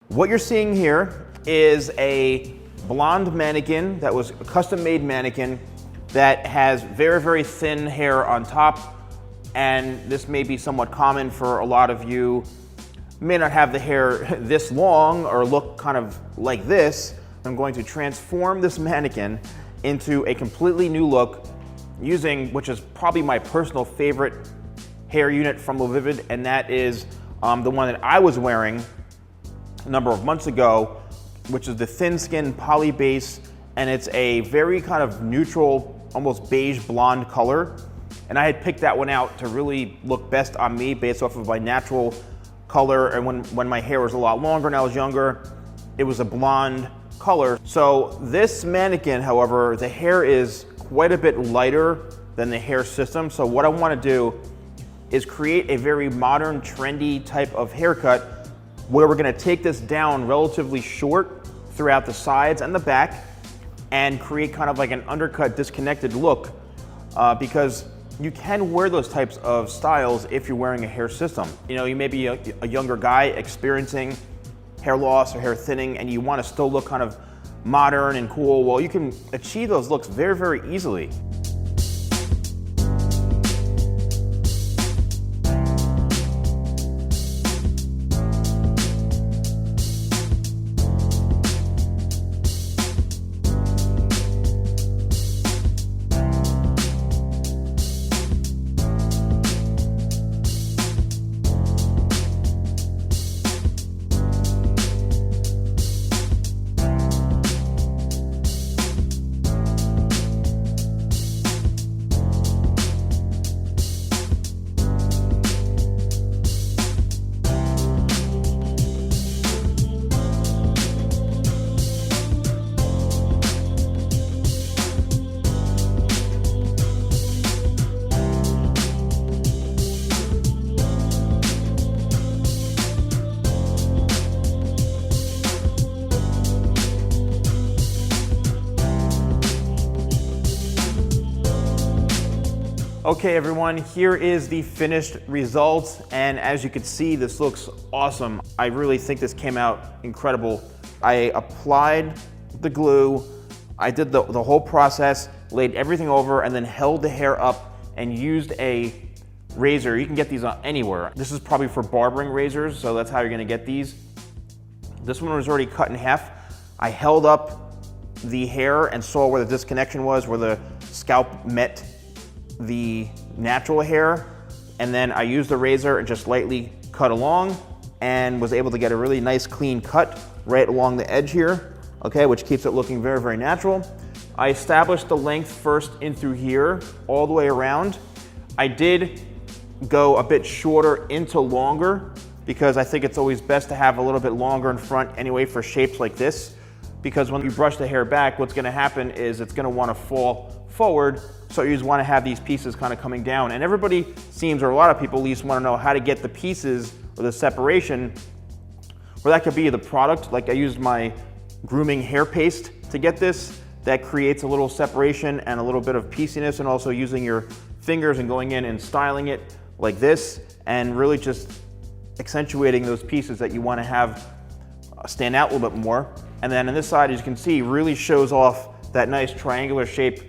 What you're seeing here is a blonde mannequin that was a custom-made mannequin that has very, very thin hair on top, and this may be somewhat common for a lot of you. May not have the hair this long or look kind of like this. I'm going to transform this mannequin into a completely new look using, which is probably my personal favorite hair unit from LaVivid, and that is the one that I was wearing a number of months ago, which is the thin skin poly base, and it's a very kind of neutral, almost beige blonde color. And I had picked that one out to really look best on me based off of my natural color, and when my hair was a lot longer and I was younger, it was a blonde color. So this mannequin, however, the hair is quite a bit lighter than the hair system. So what I want to do is create a very modern, trendy type of haircut where we're going to take this down relatively short throughout the sides and the back and create kind of like an undercut, disconnected look, because you can wear those types of styles if you're wearing a hair system. You know, you may be a younger guy experiencing hair loss or hair thinning, and you want to still look kind of modern and cool. Well, you can achieve those looks very, very easily. Okay everyone, here is the finished result, and as you can see, this looks awesome. I really think this came out incredible. I applied the glue, I did the whole process, laid everything over, and then held the hair up and used a razor. You can get these anywhere. This is probably for barbering razors, so that's how you're gonna get these. This one was already cut in half. I held up the hair and saw where the disconnection was, where the scalp met the natural hair, and then I used the razor and just lightly cut along and was able to get a really nice clean cut right along the edge here, okay, which keeps it looking very, very natural. I established the length first in through here all the way around. I did go a bit shorter into longer because I think it's always best to have a little bit longer in front anyway for shapes like this, because when you brush the hair back, what's gonna happen is it's gonna wanna fall forward, so you just wanna have these pieces kind of coming down. And everybody seems, or a lot of people at least, wanna know how to get the pieces or the separation, or that could be the product. Like I used my grooming hair paste to get this. That creates a little separation and a little bit of pieciness, and also using your fingers and going in and styling it like this, and really just accentuating those pieces that you wanna have stand out a little bit more. And then on this side, as you can see, really shows off that nice triangular shape,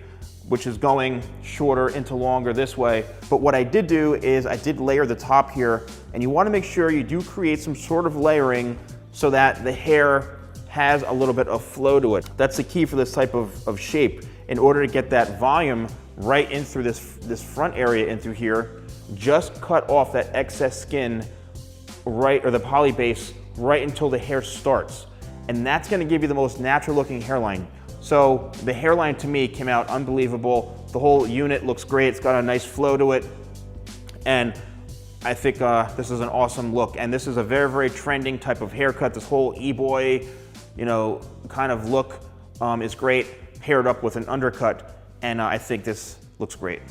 which is going shorter into longer this way. But what I did do is I did layer the top here, and you want to make sure you do create some sort of layering so that the hair has a little bit of flow to it. That's the key for this type of shape. In order to get that volume right in through this front area in through here, just cut off that excess skin right, or the poly base, right until the hair starts. And that's gonna give you the most natural looking hairline. So the hairline to me came out unbelievable. The whole unit looks great. It's got a nice flow to it. And I think this is an awesome look. And this is a very, very trending type of haircut. This whole Eboy, you know, kind of look is great, paired up with an undercut. And I think this looks great.